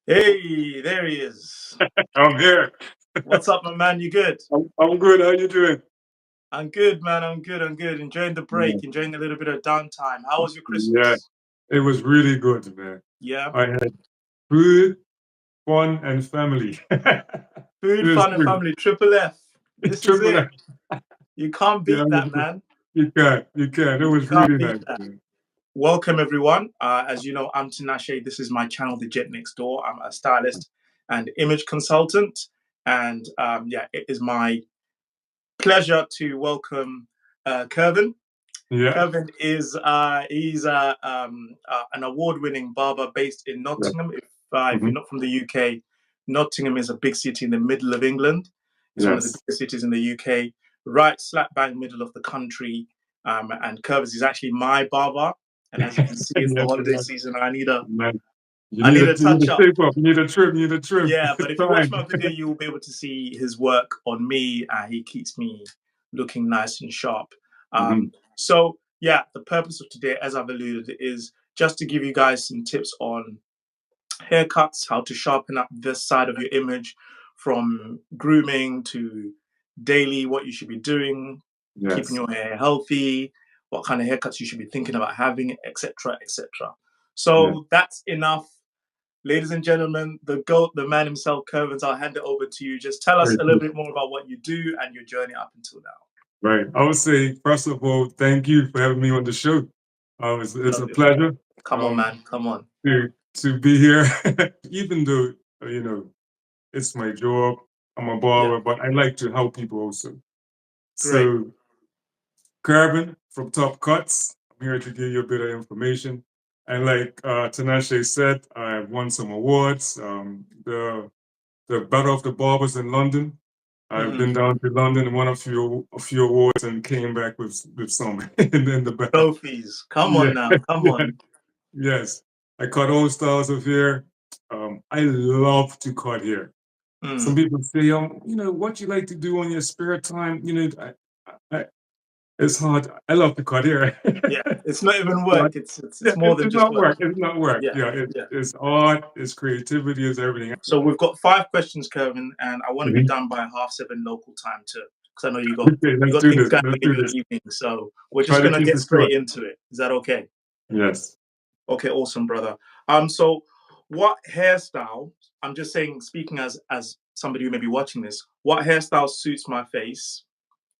Hey, there he is. I'm here. What's up, my man? You good? I'm good. How you doing? I'm good, man. I'm good. Enjoying the break, enjoying a little bit of downtime. How was your Yeah, Christmas? it was really good, man. Yeah. I had food, fun, and family. It Food, was fun, and good. family. Triple F. This is Triple it. F. You can't Yeah, beat that, man. you can. You can. It You was can't really beat nice, that. man. Welcome, everyone. As you know, I'm Tinashe. This is my channel, The Jet Next Door. I'm a stylist and image consultant. And it is my pleasure to welcome Kervin. Yeah. Kervin is he's an award-winning barber based in Yeah. Nottingham. If you're not from the UK, Nottingham is a big city in the middle of England. It's one of the Yes. biggest cities in the UK, right slap bang middle of the country. And Kervin is actually my barber. And as you can see, it's the Yes, holiday man. season. Man. I need a You need touch a up. shape up. You need a trim. You need a trim. Yeah, but It's if you watch time. my video, you will be able to see his work on me. He keeps me looking nice and sharp. So yeah, the purpose of today, as I've alluded, is just to give you guys some tips on haircuts, how to sharpen up this side of your image, from grooming to daily, what you should be doing, keeping Yes. your hair healthy, what kind of haircuts you should be thinking about having, etc., etc. So that's enough. Ladies and gentlemen, the GOAT, the man himself, Kervin, I'll hand it over to you. Just tell us a little bit more about what you do and your journey up until now. Right. I would say, first of all, thank you for having me on the show. It's a pleasure. Come on, man. Come on. To be here, even though it's my job. I'm a barber, but I like to help people also. Great. So, Kervin from Top Cuts, I'm here to give you a bit of information. And like Tinashe said, I won some awards. The Battle of the Barbers in London. I've been down to London and won a few awards and came back with some in the back. Trophies. Come on now. Come on. Yes. I cut all styles of hair. I love to cut hair. Some people say, what you like to do on your spare time? It's hard. I love to cut hair. Yeah, it's not even work. It's more than It's just not work. work. It's not work. Yeah, It's art. It's creativity. It's everything. So we've got 5 questions, Kervin, and I want to be done by 7:30 local time too, because I know you got things going on in your evening. So we're just gonna get straight into it. Is that okay? Yes. Okay, awesome, brother. So what hairstyle, I'm just saying, speaking as somebody who may be watching this, what hairstyle suits my face,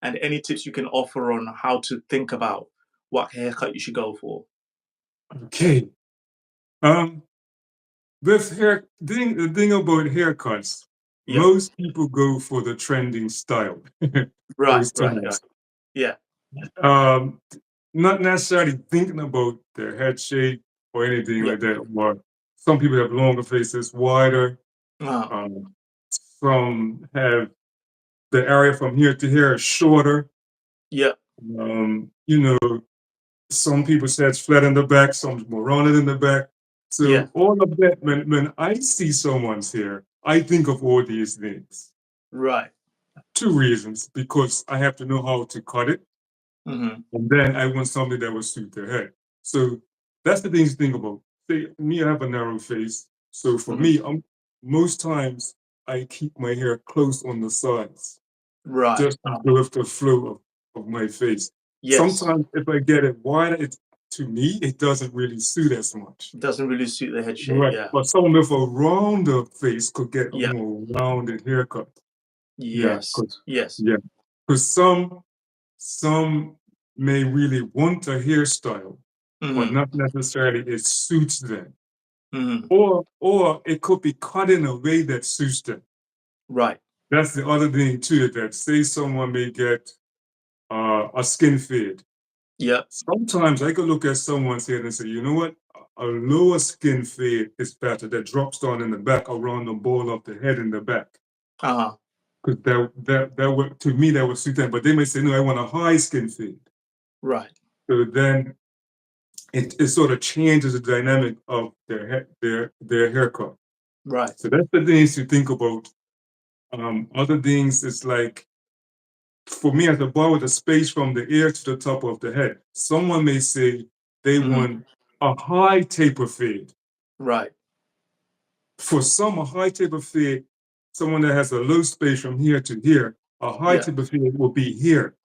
and any tips you can offer on how to think about what haircut you should go for? Okay. With hair, the thing about haircuts, most people go for the trending style. Right. Yeah. Not necessarily thinking about their head shape or anything like that. Or some people have longer faces, wider. Some have the area from here to here is shorter. Yeah. Some people say it's flat in the back, some more rounded in the back. So all of that, when I see someone's hair, I think of all these things. Right. 2 reasons: because I have to know how to cut it, and then I want something that will suit their head. So that's the things to think about. Say, me, I have a narrow face, so for me, most times I keep my hair close on the sides, just to go with the flow of my face. Sometimes if I get it wider, to me, it doesn't really suit as much. It doesn't really suit the head shape. Right. Yeah. But someone with a rounder face could get a more rounded haircut. Yes. Yeah. Because some may really want a hairstyle, but not necessarily it suits them. Or it could be cut in a way that suits them. Right. That's the other thing too, that say someone may get a skin fade. Yeah. Sometimes I could look at someone's head and say, you know what? A lower skin fade is better, that drops down in the back around the ball of the head in the back. Because that would, to me, that would suit them. But they may say, no, I want a high skin fade. Right. So then it sort of changes the dynamic of their haircut. Right. So that's the things to think about. Other things is like, for me as a barber, the space from the ear to the top of the head. Someone may say they want a high taper fade. Right. For some, a high taper fade, someone that has a low space from here to here, a high taper fade will be here.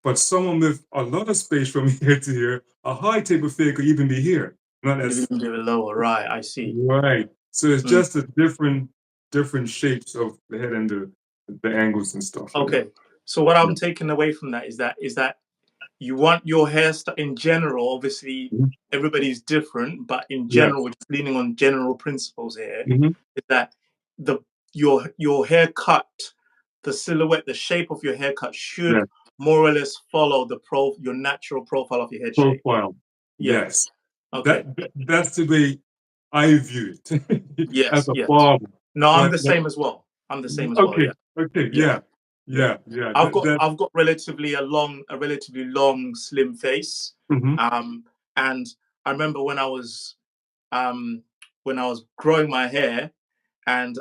But someone with a lot of space from here to here, a high taper fade could even be here. Not as even a bit lower, right? I see. Right. So it's just a different shapes of the head and the angles and stuff. Okay. So what I'm taking away from that is that you want your hairstyle in general. Obviously, everybody's different, but in general, we're just leaning on general principles here. Is that your haircut, the silhouette, the shape of your haircut should more or less follow your natural profile of your head shape. Yes. Okay. That's the way I view it. As a barber. No, I'm the same as well. I'm the same as well. Yeah. Okay. Yeah. I've got relatively long, slim face. And I remember when I was growing my hair, and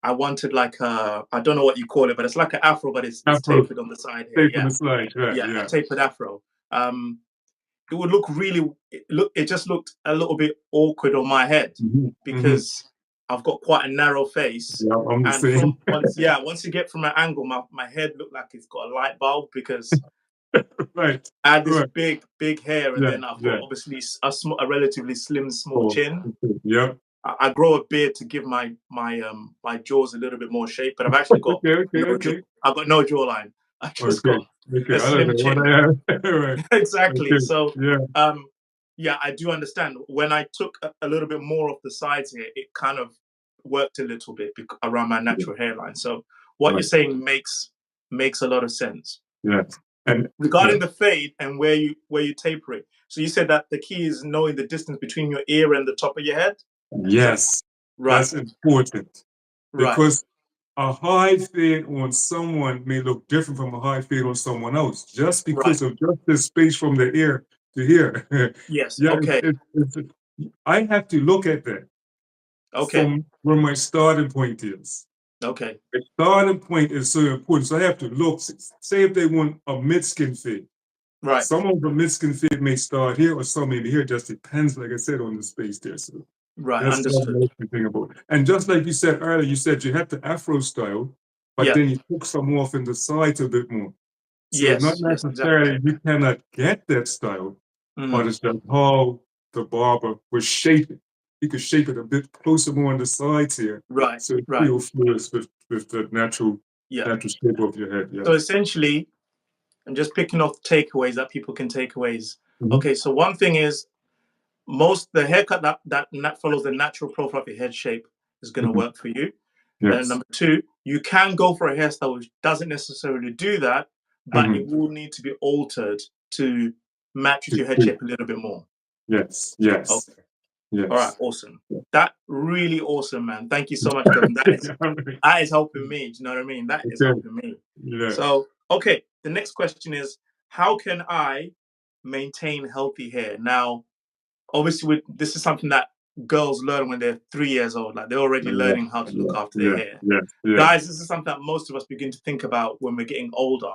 I wanted like I don't know what you call it, but it's like an afro, but it's tapered on the side here. On the side, a tapered afro. It would look it just looked a little bit awkward on my head because I've got quite a narrow face. Yeah, I'm the same. Once you get from an angle, my head looked like it's got a light bulb because I had this big hair, and then I've got obviously a relatively slim, small chin. I grow a beard to give my jaws a little bit more shape, but I've actually got I've got no jawline. I just got a slim chin. Exactly. So I do understand. When I took a little bit more of the sides here, it kind of worked a little bit around my natural hairline. So what you're saying makes a lot of sense. And regarding the fade and where you taper it, so you said that the key is knowing the distance between your ear and the top of your head. Yes, that's important because a high fade on someone may look different from a high fade on someone else just because of just the space from the ear to here. I have to look at that from where my starting point is. The starting point is so important. So I have to look. Say if they want a mid-skin fade. Some of the mid-skin fade may start here or some maybe here. Just depends, like I said, on the space there. So that's understood. the thing about it. And just like you said earlier, you said you had the Afro style, but then you took some off in the sides a bit more. So not necessarily you cannot get that style, but it's just how the barber was shaping. He could shape it a bit closer more on the sides here. So it still flows with the natural shape of your head. So essentially, I'm just picking off takeaways that people can take away. Okay, so one thing is the haircut that follows the natural profile of your head shape is going to work for you. And number two, you can go for a hairstyle which doesn't necessarily do that, but it will need to be altered to match with your head shape a little bit more. Yes. All right, awesome. That really awesome, man. Thank you so much, Kervin. That is helping me. Do you know what I mean? That is helping me. So, okay, the next question is, how can I maintain healthy hair? Now, obviously, this is something that girls learn when they're 3 years old. Like they're already learning how to look after their hair. Guys, this is something that most of us begin to think about when we're getting older.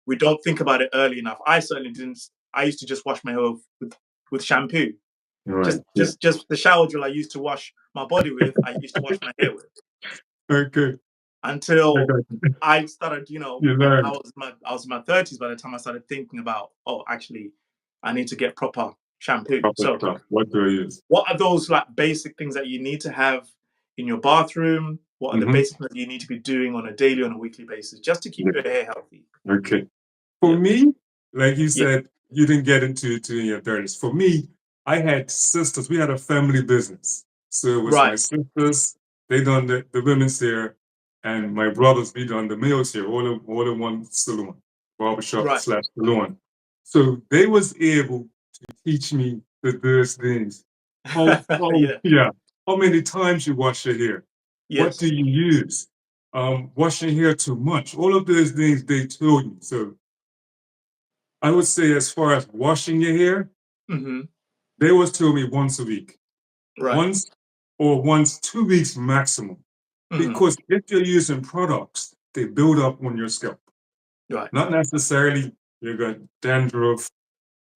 We don't think about it early enough. I certainly didn't. I used to just wash my hair with shampoo. Just the shower gel I used to wash my body with, I used to wash my hair with. Until I started, I was in my 30s by the time I started thinking about, actually, I need to get proper shampoo. What do I use? What are those like basic things that you need to have in your bathroom? What are the basic things that you need to be doing on a daily, on a weekly basis, just to keep your hair healthy? For me, like you said, you didn't get into it in your 30s. For me, I had sisters. We had a family business. So it was my sisters, they done the women's hair, and my brothers, we done the males hair, all in one salon, barbershop / salon. So they was able to teach me those things. How many times you wash your hair? What do you use? Washing hair too much. All of those things they told me. So I would say as far as washing your hair, they was telling me once a week. Once 2 weeks maximum. Because if you're using products, they build up on your scalp. Not necessarily you got dandruff,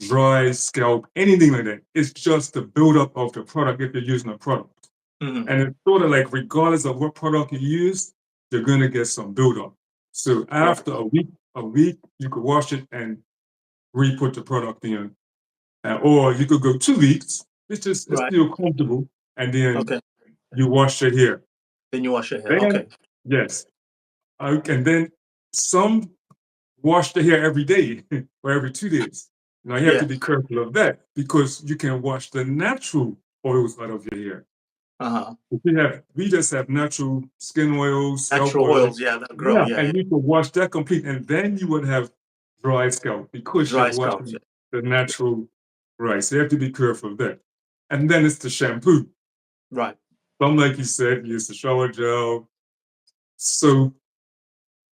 dry scalp, anything like that. It's just the buildup of the product if you're using a product. Mm-hmm. And it's sort of like, regardless of what product you use, you're going to get some buildup. So after a week, you could wash it and re-put the product in. Or you could go 2 weeks, it's still comfortable, and then you wash your hair. Then you wash your hair. Then, Okay. yes. And then some wash the hair every day or every 2 days. Now you have to be careful of that, because you can wash the natural oils out of your hair. Uh-huh. We just have natural skin oils, scalp natural oils, that grow. and you can wash that complete, and then you would have dry scalp, because you're washing the natural. Right, so you have to be careful of that. And then it's the shampoo. Right. Some, like you said, use the shower gel. So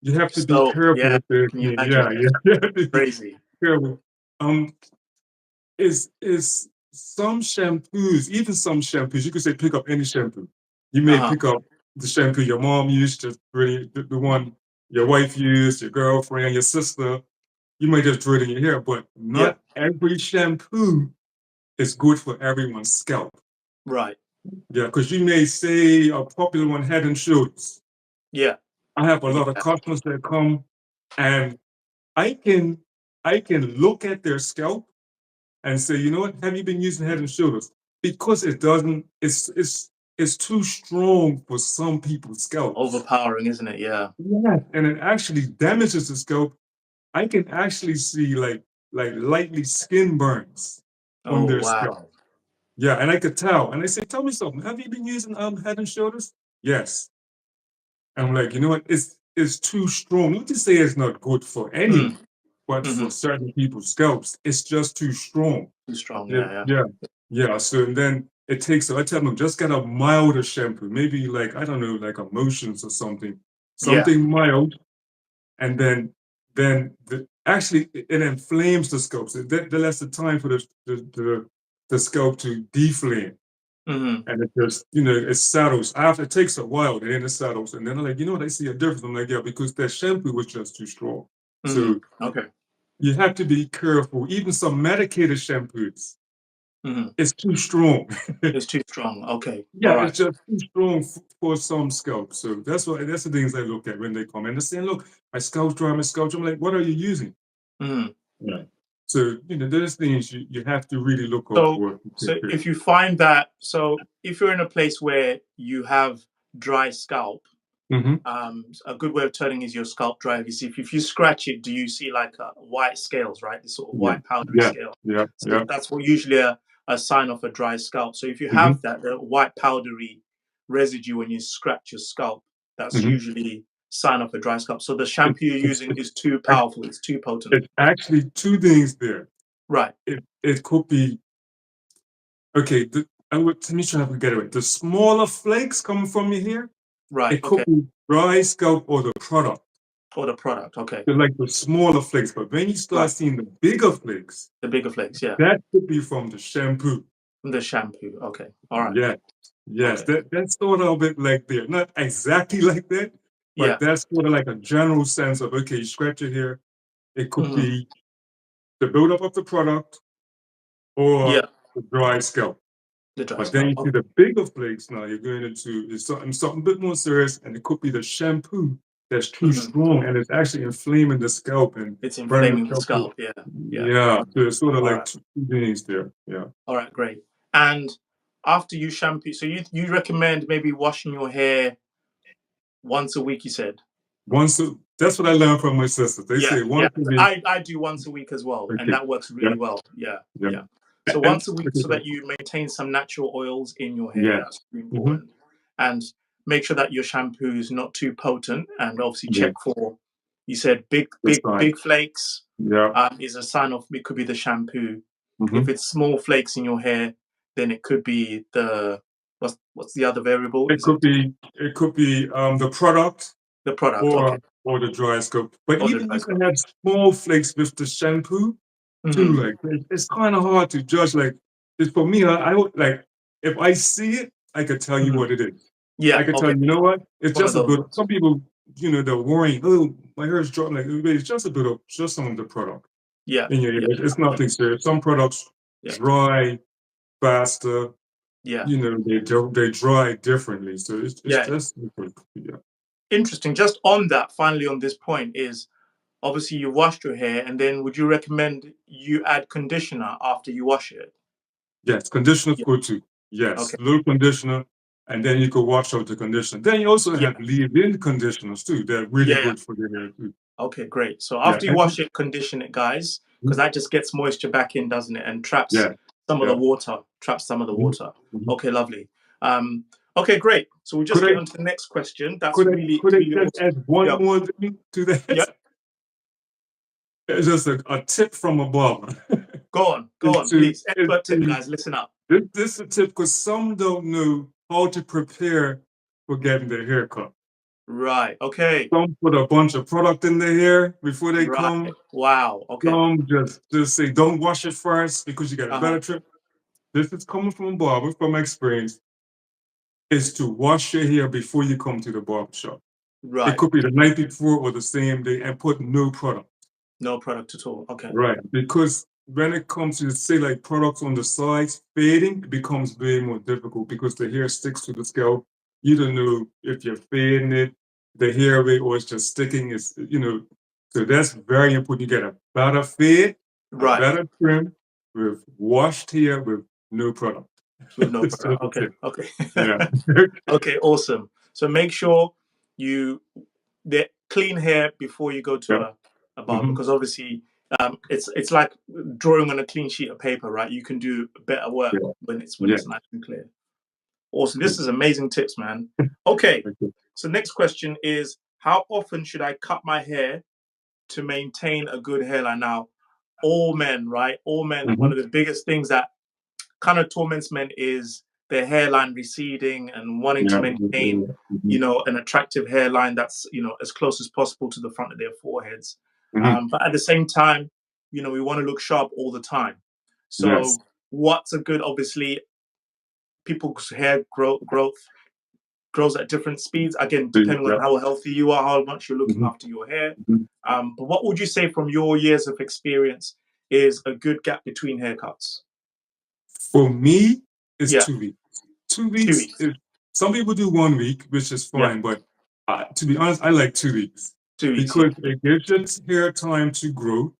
you have to be careful with this. Yeah. Crazy. Careful. Is some shampoos, even some shampoos, you could say pick up any shampoo. You may pick up the shampoo your mom used, just really the one your wife used, your girlfriend, your sister. You might just throw it in your hair, but not every shampoo is good for everyone's scalp. Right. Yeah, because you may say a popular one, Head and Shoulders. Yeah. I have a lot of customers that come, and I can look at their scalp and say, you know what, have you been using Head and Shoulders? Because it doesn't, it's too strong for some people's scalps. Overpowering, isn't it? Yeah. Yeah, and it actually damages the scalp. I can actually see like lightly skin burns on their scalp. Yeah, and I could tell. And they say, tell me something. Have you been using Head and Shoulders? Yes. And I'm like, you know what? It's too strong. Not to say it's not good for any, but for certain people's scalps, it's just too strong. Too strong, yeah. So then it takes, I tell them, just get a milder shampoo, maybe like, I don't know, like Emotions or something mild, and then actually it inflames the scalp. So that lets the time for the scalp to deflame. And it just, it settles. After it takes a while, then it settles. And then I'm like, you know what? I see a difference. I'm like, yeah, because that shampoo was just too strong. So you have to be careful. Even some medicated shampoos, it's too strong. It's too strong. Okay. Yeah, it's just too strong for some scalp. So that's the things I look at when they come and they're saying, look, my scalp's dry, I'm like, what are you using? Yeah. So, there's things you have to really look out for. So if you find that, if you're in a place where you have dry scalp, a good way of telling is your scalp dry. If you scratch it, do you see like white scales, right? This sort of white powdery scale. So that's what usually a sign of a dry scalp. So if you have that white powdery residue when you scratch your scalp, that's usually sign of a dry scalp. So the shampoo you're using is too powerful. It's too potent. It's actually two things there. Right. It could be, okay, let me try to get it right. The smaller flakes coming from your hair, right? It could be dry scalp or the product. Okay. They're like the smaller flakes, but when you start seeing the bigger flakes, that could be from the shampoo. From the shampoo, okay. All right. Yeah. Yes, okay. That's sort of a bit like there. Not exactly like that, but that's sort of like a general sense of, okay, you scratch your hair, it could be the buildup of the product or the dry scalp. But then you see the bigger flakes now, you're going into something a bit more serious, and it could be the shampoo that's too strong, and it's actually inflaming the scalp and it's inflaming the scalp. Yeah. So it's sort of like two things there. Yeah. All right, great. And after you shampoo, so you recommend maybe washing your hair once a week, you said? That's what I learned from my sister. They say once a week. I do once a week as well, and that works really well. Yeah. So once a week, so that you maintain some natural oils in your hair. That's really important. And make sure that your shampoo is not too potent, and obviously check for, you said big flakes. Is a sign of, it could be the shampoo. If it's small flakes in your hair, then it could be the what's the other variable? It could be the product. The product, or the dry scalp. But even you can have small flakes with the shampoo too. Like it's kind of hard to judge. Like for me, I would like, if I see it, I could tell you what it is. Yeah, I could tell you, you know what? It's just a bit. Some people, they're worrying. Oh, my hair is dropping. Like it's just a bit of some of the product. Yeah, in your hair. It's nothing serious. Some products dry faster. Yeah. They dry differently. So it's Yeah. just yeah. Interesting. Just on that, finally, on this point is obviously you washed your hair, and then would you recommend you add conditioner after you wash it? Yes, conditioner Yeah. good too. Yes, Okay. little conditioner, and then you can wash out the conditioner. Then you also Yeah. have leave-in conditioners too. They're really Yeah. good for the hair too. Okay, great. So Yeah, after you wash it, condition it, guys, because that just gets moisture back in, doesn't it? And traps yeah, some of the yeah. water. Traps some of the Mhm, water. mhm. Okay, lovely. Okay, great. So we'll just Could get I on to the next question. That's could I really, could I really just awesome. add one Yeah. more thing to Yeah. that? It's just a tip from a barber. Go is on, to please. is Expert tip, to guys. Listen up. this is a tip because some don't know how to prepare for getting their hair cut. Right. Okay. Some put a bunch of product in their hair before they Right. come. Wow. Okay. Some just say don't wash it first because you got a Uh-huh. better trip. This is coming from a barber, from experience, is to wash your hair before you come to the barber shop. It Right. could be the night before or the same day and put no product. No product at all. Okay. Right. Because when it comes to say like products on the sides fading, it becomes way more difficult because the hair sticks to the scalp. You don't know if you're fading it, the hair away, or it's just sticking. So that's very important. You get a better fade, a Right. better trim with washed hair with no product. With no That's product. just Okay. it. Okay. Yeah. Okay. Awesome. So make sure you get clean hair before you go to Yeah. a barber, Mhm. because obviously it's like drawing on a clean sheet of paper, right? You can do better work Yeah. when it's Yeah. nice and clear. Awesome. This is amazing tips, man. Okay. Thank you. So next question is, how often should I cut my hair to maintain a good hairline? Now, all men, right? All men, one Mhm. of the biggest things that kind of torments men is their hairline receding and wanting to Yeah. maintain, Mhm. an attractive hairline that's, as close as possible to the front of their foreheads. Mhm. But at the same time, we want to look sharp all the time. Yes. So what's a good, obviously, people's hair growth grows at different speeds, again, depending on Yeah. how healthy you are, how much you're looking Mhm. after your hair. Mhm. But what would you say from your years of experience is a good gap between haircuts? For me, it's Yeah, 2 weeks. 2 2 weeks weeks. is some people do 1 week, which is Yeah, fine, but to be honest, I like 2 weeks 2 weeks. Yeah, because it gives your hair time to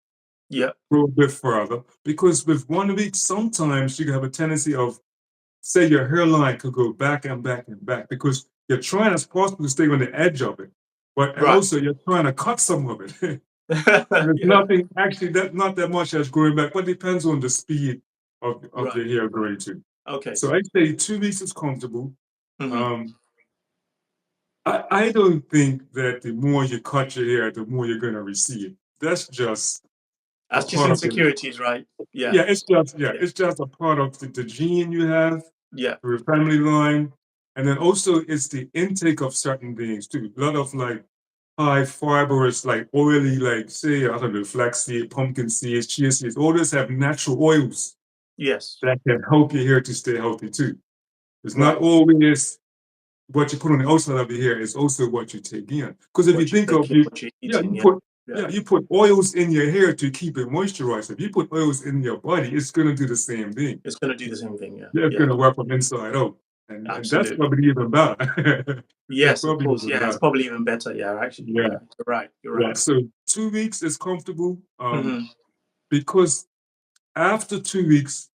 yeah, grow a bit further. Because with 1 week, sometimes you can have a tendency of, say, your hairline could go back and back and back because you're trying as possible to stay on the edge of it, and right. also you're trying to cut some of it. And there's Yeah, nothing actually that not that much that's growing back, but it depends on the speed of right. the hair growing too. Okay. So I'd say 2 weeks is comfortable. Hmm. Um, I don't think that the more you cut your hair, the more you're going to receive. That's just a That's just part of it. insecurities, right? Yeah, Yeah, yeah, it's just a part of the gene you have, yeah. your family line, and then also it's the intake of certain things too. A lot of like high fibrous, like oily, like say I don't know, flaxseed, pumpkin seeds, chia seeds. All this have natural oils Yes, that can help your hair to stay healthy too. It's not right. always what you put on the outside of your hair, it's also what you take in. Because if you What you think take of in, you, what you're yeah, eating. Yeah, yeah. you put oils in your hair to keep it moisturized. If you put oils in your body, it's gonna do the same thing. It's going to do the same thing. Yeah, Yeah, it's yeah. gonna work from inside out. And that's Absolutely. probably even better. That's Yes, of probably course. even Yeah, it's better. probably even better. Yeah, actually. Yeah, Yeah, you're right. You're yeah. right. So 2 weeks is comfortable. Hmm. Because after 2 weeks,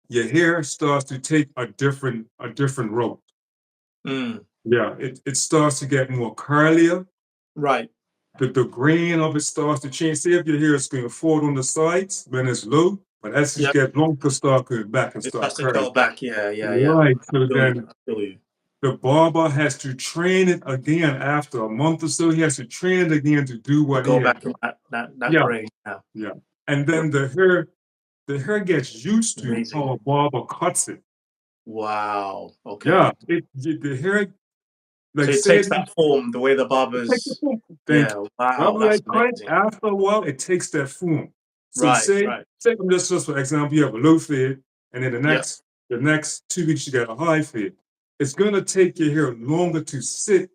your hair starts to take a different route. Mm. Yeah, it starts to get more curlier. Right. The grain of it starts to change. See if your hair is going forward on the sides when it's low, but as it Yeah. gets longer, start going back and It start starts to curling. curl back. Yeah, yeah, yeah. Right. I So feel you. then I feel you. the barber has to train it again after a month or so. He has to train it again to do To what he go had back in done. that Yeah, grain. Yeah. yeah. And Right. then the hair gets used to how Amazing. a barber cuts it. Wow. Okay. Yeah, the hair, So like it say takes it, that form the way the it takes the barbers. form. Thank Yeah. you. Wow. Rather That's like cut it, amazing. after a while, it takes that form. So Right. say, Right. say I'm just for example, you have a low fade, and then the Yeah. next 2 weeks you got a high fade. It's gonna take your hair longer to sit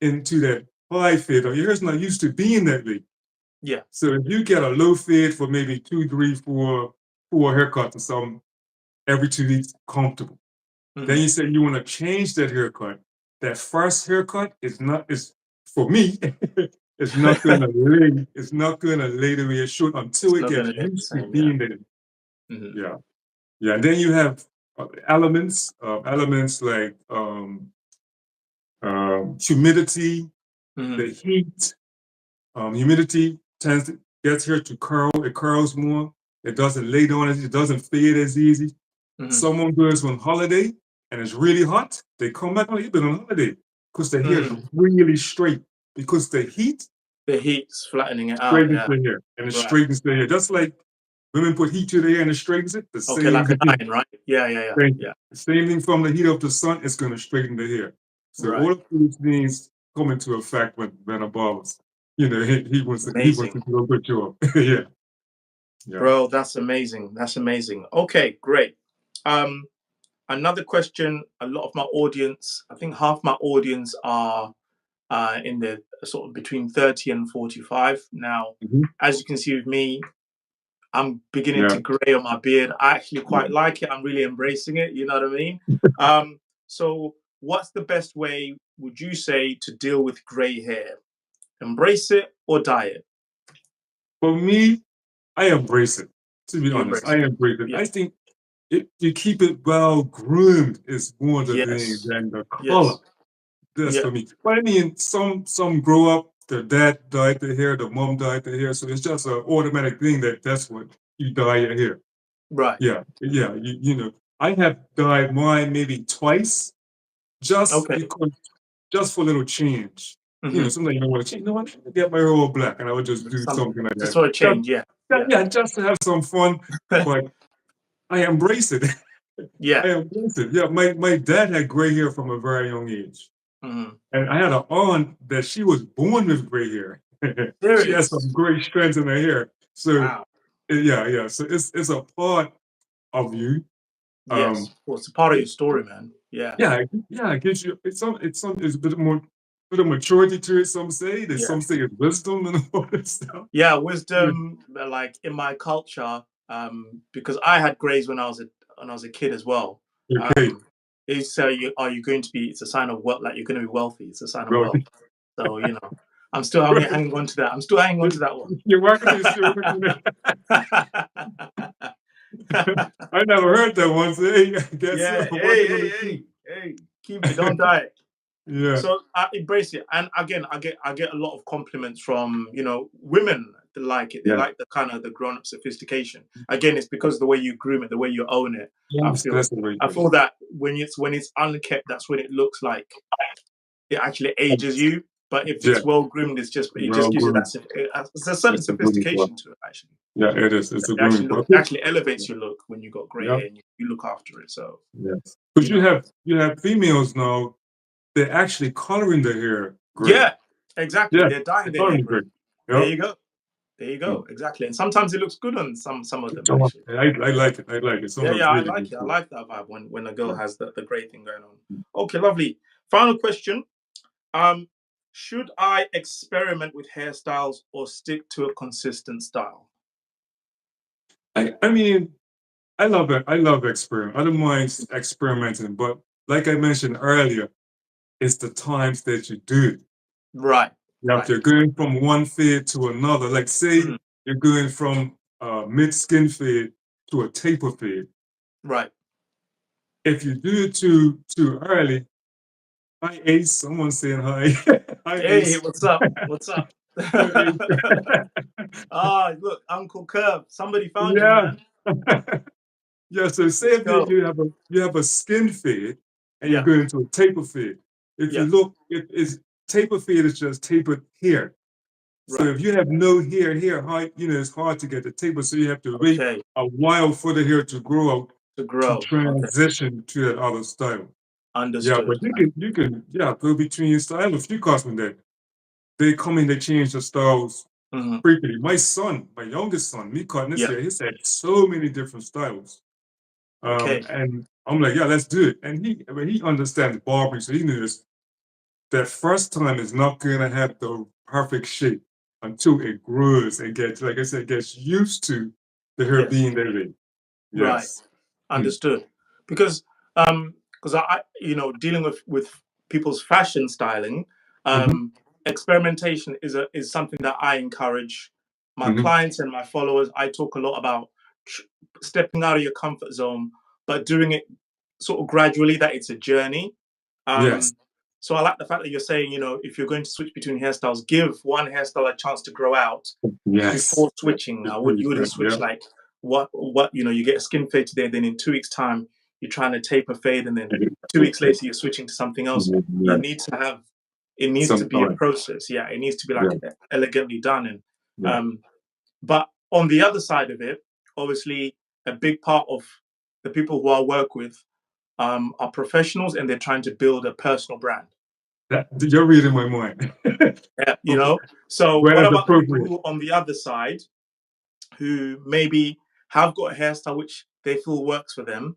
into that high fade, or your hair's not used to being that way. Yeah. So if you get a low fade for maybe two, three, four haircuts or something, every 2 weeks, comfortable. Then you say you want to change that haircut. That first haircut is for me, it's not gonna lay the way it should until it gets used to being there. Yeah. Yeah. And then you have elements like humidity, the heat. Humidity gets here to curl. It curls more. It doesn't lay down it doesn't fade as easy. Someone goes on holiday and it's really hot. They come back on, you've been on holiday because the hair is really straight because the heat's flattening it out. Straightens the hair and it straightens the hair. Just like women put heat to the hair and it straightens it. The same like thing. an iron, right? Yeah. The same thing from the heat of the sun. It's going to straighten the hair. So all of these things come into effect when a barber's. He wants to do a good job. Yeah. Bro, that's amazing. That's amazing. Okay, great. Another question. A lot of my audience, I think half my audience are in the sort of between 30 and 45. Now, as you can see with me, I'm beginning to gray on my beard. I actually quite like it. I'm really embracing it. You know what I mean? So what's the best way, would you say, to deal with gray hair? Embrace it or dye it? For me, I embrace it. To be honest, I embrace it. I think you keep it well groomed is more the thing than the color. That's for me. But I mean, some grow up, their dad dyed their hair, the mom dyed their hair, so it's just an automatic thing that's what you dye your hair. Right. Yeah. I have dyed mine maybe twice, just for a little change. Sometimes you don't want to change. No, I get my hair all black, and I would just do something like that. Just for a change, just to have some fun. But I embrace it. Yeah. I embrace it. Yeah, my dad had gray hair from a very young age. And I had an aunt that she was born with gray hair. She has some great strands in her hair. So, so it's a part of you. Yes, well, it's a part of your story, man. Yeah. It gives you it's a bit of maturity to it. Some say some say it's wisdom and all that stuff. Yeah, wisdom. Like in my culture, because I had grays when I was a kid as well. Are you going to be? It's a sign of wealth. Like you're going to be wealthy. It's a sign of wealth. So I'm still hanging on to that. I'm still hanging on to that one. You're working. I never heard that one. So, hey, keep it. Don't die. Yeah. So I embrace it, and again, I get a lot of compliments from women that like it. They like the kind of the grown-up sophistication. Again, it's because of the way you groom it, the way you own it. I feel that when it's unkept, that's when it looks like it actually ages you. But if it's well groomed, it just gives you that. There's a certain sophistication to it, actually. Yeah, it is. It's a grooming. It actually elevates your look when you got grey hair and you look after it. So because you have females now, they're actually coloring their hair gray. Yeah, exactly. They're dyeing their hair gray. There you go. Exactly. And sometimes it looks good on some of them. Actually. I like it. I like it. I like it. I like that vibe when a girl has the grey thing going on. Okay, lovely. Final question. Should I experiment with hairstyles or stick to a consistent style? I mean, I love it. I love experiment. I don't mind experimenting, but like I mentioned earlier, it's the times that you do it. Right. If you're going from one fade to another, like say you're going from mid skin fade to a taper fade. Right. If you do it too early, hi Ace, someone saying hi. Hi hey, Ace. What's up? Look, Uncle Kerv, somebody found you, man. So say if you have a skin fade and you're going to a taper fade. If you look, taper fade is just tapered hair. So if you have no hair here, it's hard to get the taper. So you have to wait a while for the hair to grow out to transition to that other style. Understood. Yeah, but you can go between your style. A few customers that they come in, they change the styles frequently. My youngest son, me cutting this hair, he's had so many different styles. And I'm like, let's do it. And he understands barbering, so he knows that first time is not gonna have the perfect shape until it grows and gets, like I said, gets used to the hair being that way. Yes. Understood. Because I dealing with people's fashion styling, experimentation is something that I encourage my clients and my followers. I talk a lot about stepping out of your comfort zone, but doing it sort of gradually, that it's a journey. Yes. So I like the fact that you're saying, if you're going to switch between hairstyles, give one hairstyle a chance to grow out before switching. You wouldn't switch like what you get a skin fade today, then in 2 weeks' time you're trying to taper fade, and then 2 weeks later you're switching to something else. It needs to be a process. Yeah, it needs to be like elegantly done. And but on the other side of it, obviously a big part of the people who I work with are professionals, and they're trying to build a personal brand. You're reading my mind. So what about the people who on the other side, who maybe have got a hairstyle which they feel works for them,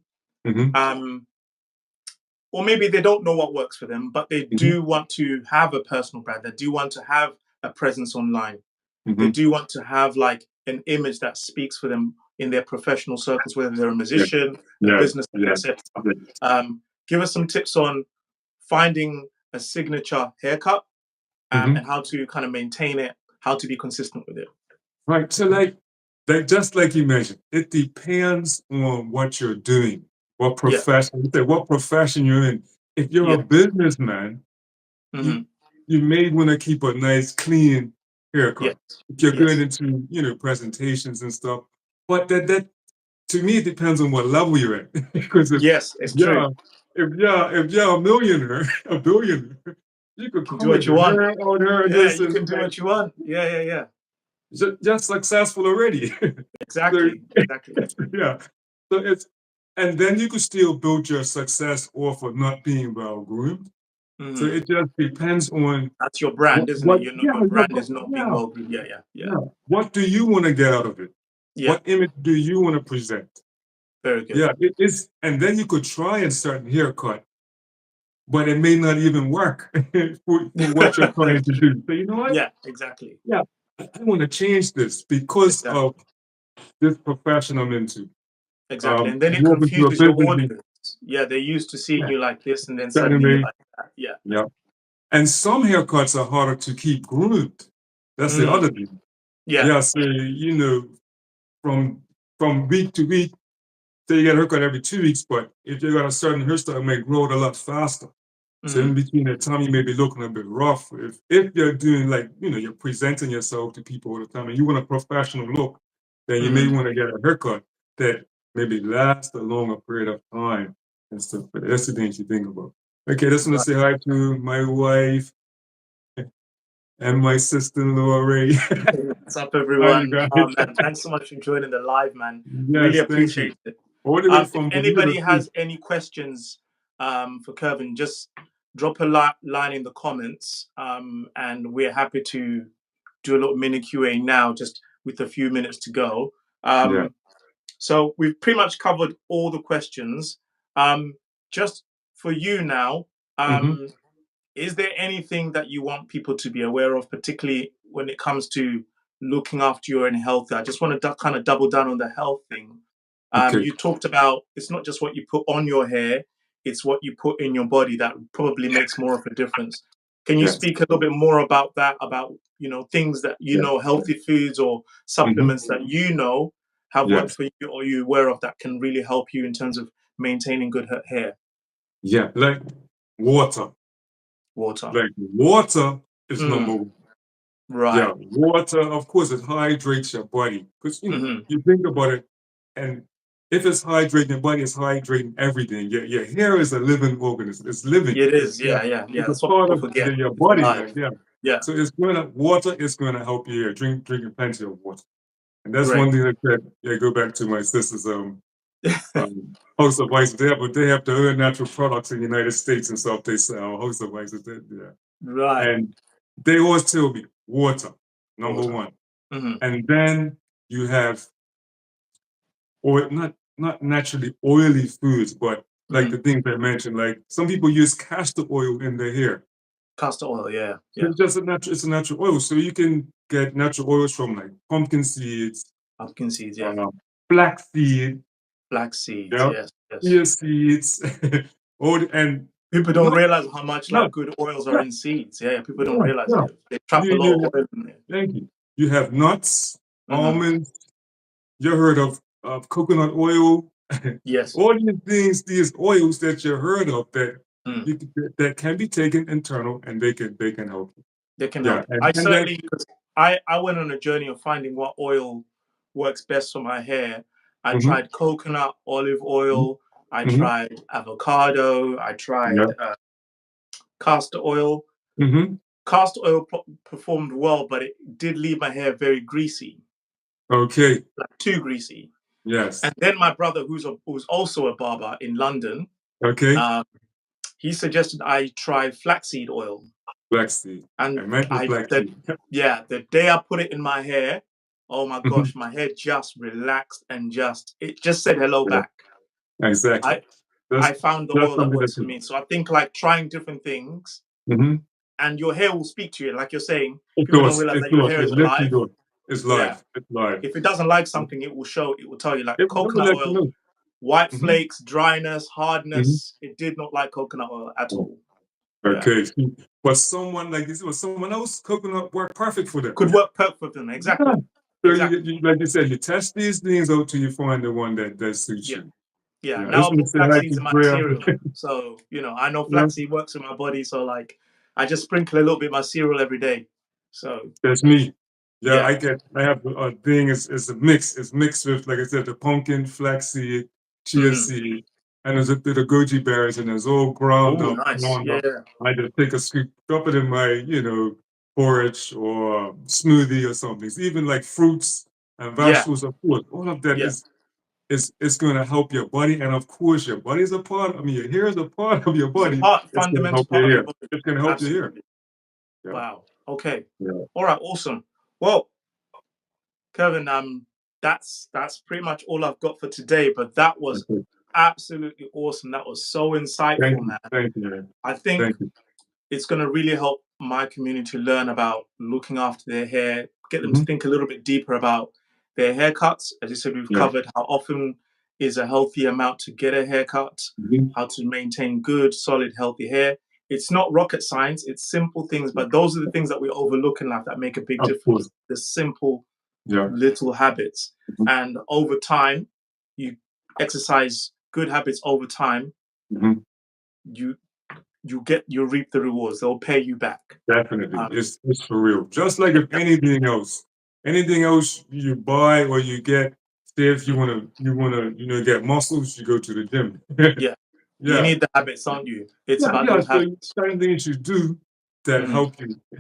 or maybe they don't know what works for them, but they do want to have a personal brand. They do want to have a presence online. They do want to have like an image that speaks for them in their professional circles, whether they're a musician, a business, etc. Give us some tips on finding a signature haircut and how to kind of maintain it, how to be consistent with it. Right. So like just like you mentioned, it depends on what you're doing, what profession you're in. If you're a businessman, you may want to keep a nice, clean haircut. If you're going into, presentations and stuff. But that to me, it depends on what level you're at. Because it's true. If you're a millionaire, a billionaire, you could do what you want. You can do what you want. Yeah. Just successful already. Exactly. Yeah. So and then you could still build your success off of not being well groomed. So it just depends on. That's your brand, isn't it? Your brand is not being well groomed. Yeah. What do you want to get out of it? What image do you want to present? Very good. Yeah, it is. And then you could try a certain haircut, but it may not even work for what you're trying to do. So you know what? Yeah, exactly. Yeah, I want to change this because of this profession I'm into. Exactly. And then it confuses your audience. Yeah, they're used to seeing you like this, and then suddenly you're like that. Yeah. And some haircuts are harder to keep groomed. That's the other thing. Yeah, so from week to week, so you get a haircut every 2 weeks, but if you got a certain hairstyle, it may grow it a lot faster. So in between that time, you may be looking a bit rough. If you're doing you're presenting yourself to people all the time and you want a professional look, then you may want to get a haircut that maybe lasts a longer period of time and stuff. But that's the things you think about. Okay, just want to say hi to my wife and my sister-in-law, Ray. What's up, everyone? Man, thanks so much for joining the live, man. Yes, really appreciate it. If anybody has any questions for Kervin, just drop a line in the comments, and we're happy to do a little mini Q&A now, just with a few minutes to go. So we've pretty much covered all the questions. Just for you now, is there anything that you want people to be aware of, particularly when it comes to looking after your own health? I just want to kind of double down on the health thing. You talked about it's not just what you put on your hair, it's what you put in your body that probably makes more of a difference. Can you speak a little bit more about that, about things that healthy foods or supplements that have worked for you, or you're aware of, that can really help you in terms of maintaining good hair? Yeah, like water. Like water is number one. Right. Yeah, water, of course, it hydrates your body. Because, you think about it, and if it's hydrating your body, it's hydrating everything. Your hair is a living organism. It's living. It is, yeah. It's a part of your body. So water is going to help you here. Drinking plenty of water. And that's one thing that go back to my sister's host of vices there, but they have their own natural products in the United States and stuff. They sell host of vices there. Right. And they always tell me water, number one. And then you have not naturally oily foods, but like the things I mentioned, like some people use castor oil in their hair. Castor oil, yeah. It's just it's a natural oil. So you can get natural oils from like pumpkin seeds, flax flaxseed, Black seeds, Yeah, yes, yes. chia seeds, and People don't not, realize how much no, like good oils are yeah, in seeds. Yeah, people don't yeah, realize yeah. it. They trap a lot of oil in there. Thank you. You have nuts, Mm-hmm. almonds. You heard of coconut oil. Yes. All these things, these oils that you heard of Mm. that can be taken internal, and they can help you. They can Yeah, help. I and that. certainly, because I went on a journey of finding what oil works best for my hair. I Mm-hmm, tried coconut, olive oil. I mm-hmm, tried avocado. I yeah. tried castor oil. Mm-hmm. Castor oil performed well, but it did leave my hair very greasy, Okay. like too greasy. Yes. And then my brother, who's also a barber in London, Okay. he suggested I try flaxseed oil. Flaxseed. I And mentioned flaxseed. the day I put it in my hair, oh my Mm-hmm. gosh, my hair just relaxed and it just said hello Yeah, back. exactly. I That's found the that's oil that something works that's. for me. So I think like trying different things, Mm-hmm. and your hair will speak to you. Like you're saying, It people don't does. realize It that your does. hair is It literally alive. does. It's Yeah. live. It's live. If it doesn't like something, it will show. It will tell you. Like It will coconut let you oil, know. white Mm-hmm. flakes, dryness, Mm-hmm. hardness. It did not like coconut oil at all. Yeah. Okay. But someone like this, was someone else, coconut worked perfect for them. Could work perfect for them. Yeah. Exactly. So Exactly. you like you said, you test these things out till you find the one that suits Yeah. you. Yeah. Yeah. I Now just I want to put say hi flax seeds to in my Graham. cereal. So, I know Yeah, flaxseed works in my body. So like I just sprinkle a little bit in my cereal every day. So that's me. Yeah, yeah. I have a thing. It's a mix. It's mixed with, like I said, the pumpkin, flaxseed, chia Mm-hmm. seed, and there's a bit of goji berries, and it's all Oh, nice. ground up. Yeah. I just take a scoop, drop it in my, porridge or smoothie or something. It's even like fruits and Yeah. vegetables, of course. All of that Yeah. is going to help your body, and of course, your body is a part. I mean, your hair is a part of your It's a body. It's going to fundamental help your part of your hair. body. It's going to help your hair. Absolutely. Yeah, Wow. Okay. yeah. All right. Awesome. Well, Kervin, that's pretty much all I've got for today. But that was Okay. absolutely awesome. That was so Thank insightful, you. man. Thank you, man. I think Thank you. it's going to really help my community learn about looking after their hair, get them to Mm-hmm. think a little bit deeper about their haircuts. As you said, we've Yeah. covered how often is a healthy amount to get a haircut, Mm-hmm. how to maintain good, solid, healthy hair. It's not rocket science, it's simple things, but those are the things that we overlook in life that make a big Of difference. course. The simple Yeah. little habits. Mm-hmm. And over time, you exercise good habits over time, Mm-hmm. you you reap the rewards. They'll pay you back. Definitely. It's for real. Just like if anything else you buy or you get, say if you wanna get muscles, you go to the gym. Yeah. You Yeah. need the habits, don't you? It's Yeah, about yeah. those So habits. certain things you do that Mhm.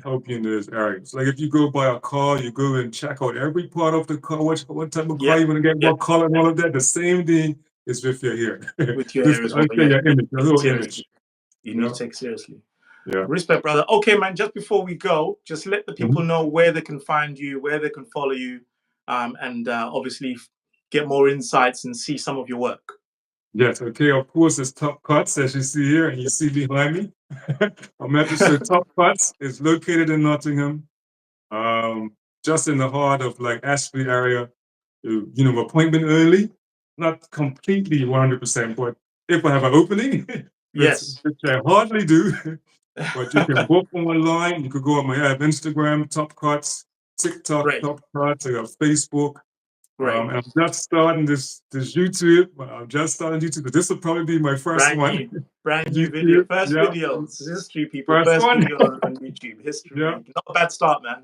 help you in those areas. Like if you go buy a car, you go and check out every part of the car, what type of car Yeah. you want to get, Yeah. what color and all of that. The same thing is with your hair. With your Just hair to as well. understand Yeah. your You image, your need to take it whole seriously. image. You need Yeah, to take it seriously. yeah. Respect, brother. Okay, man. Just before we go, just let the people Mhm. know where they can find you, where they can follow you, and obviously get more insights and see some of your work. Yes, okay, of course, it's Top Cuts, as you see here, and you see behind me. I'm at the show Top Cuts. It's located in Nottingham, um, just in the heart of like Ashby area. Appointment early, not completely 100%, but if I have an opening, Yes. which I hardly do, but you can book online. You could go on I have Instagram, Top Cuts, TikTok, Great. Top Cuts, I have Facebook. Great. And I'm just starting this YouTube. I'm just starting YouTube. This will probably be my first one. Brand new video. YouTube, First yeah, video. It's history, people. first First one. video on YouTube. Yeah, History. Not a bad start, man.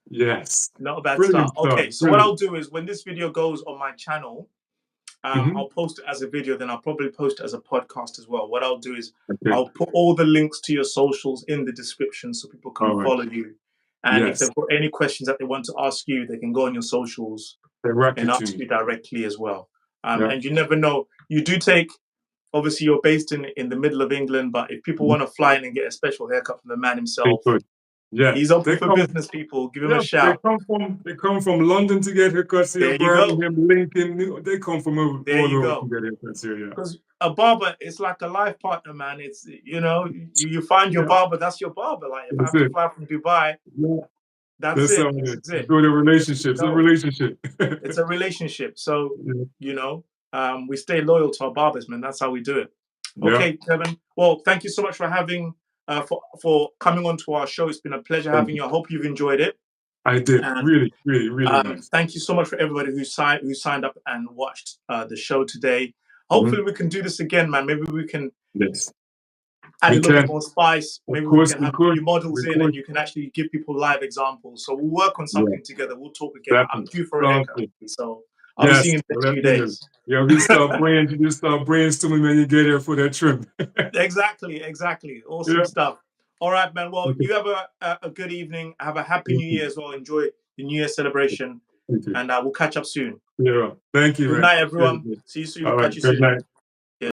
yes, Not a bad brilliant start. stuff. Okay, so what Brilliant. I'll do is when this video goes on my channel, Hmm. I'll post it as a video, then I'll probably post it as a podcast as well. What I'll do is Okay, I'll put all the links to your socials in the description so people can all right. follow you. And if Yes, they've got any questions that they want to ask you, they can go on your socials direct and it to ask me. you directly as well. Yeah. And you never know. You do take, obviously, you're based in the middle of England, but if people Mhm. want to fly in and get a special haircut from the man They himself, could. Yeah, he's open they for come. business, people. Give him a Yeah, they shout. come from London to get haircuts here, There you go. Birmingham, Lincoln. They come from There all you over to go. get haircuts here. Yeah, Because a barber is like a life partner, man. It's you find your yeah, barber, that's your barber. Like if I that's have to it. fly from Dubai, Yeah. that's That's it. how it This is. is it. Build a There you relationship. It's a go. relationship. It's a relationship. So Yeah. you know, we stay loyal to our barbers, man. That's how we do it. Okay, Kervin. Well, thank you so much for having for coming on to our show. It's been a pleasure having you. I hope you've enjoyed it. I did. And, really nice. Thank you so much for everybody who signed up and watched the show today. Hopefully we can do this again, man. Maybe we can add a little bit more spice. Maybe we can have a few models in and you can actually give people live examples. So we'll work on something together. We'll talk again. I'm due for a haircut, so I'll be seeing you in the next few days. Yeah, we start brainstorming when you get here for that trim. Exactly. Awesome stuff. All right, man. Well, you have a good evening. Have a happy New Year as well. Enjoy the New Year celebration. And we'll catch up soon. Yeah. Thank you, Good night, everyone. See you soon. Catch you soon. Good night.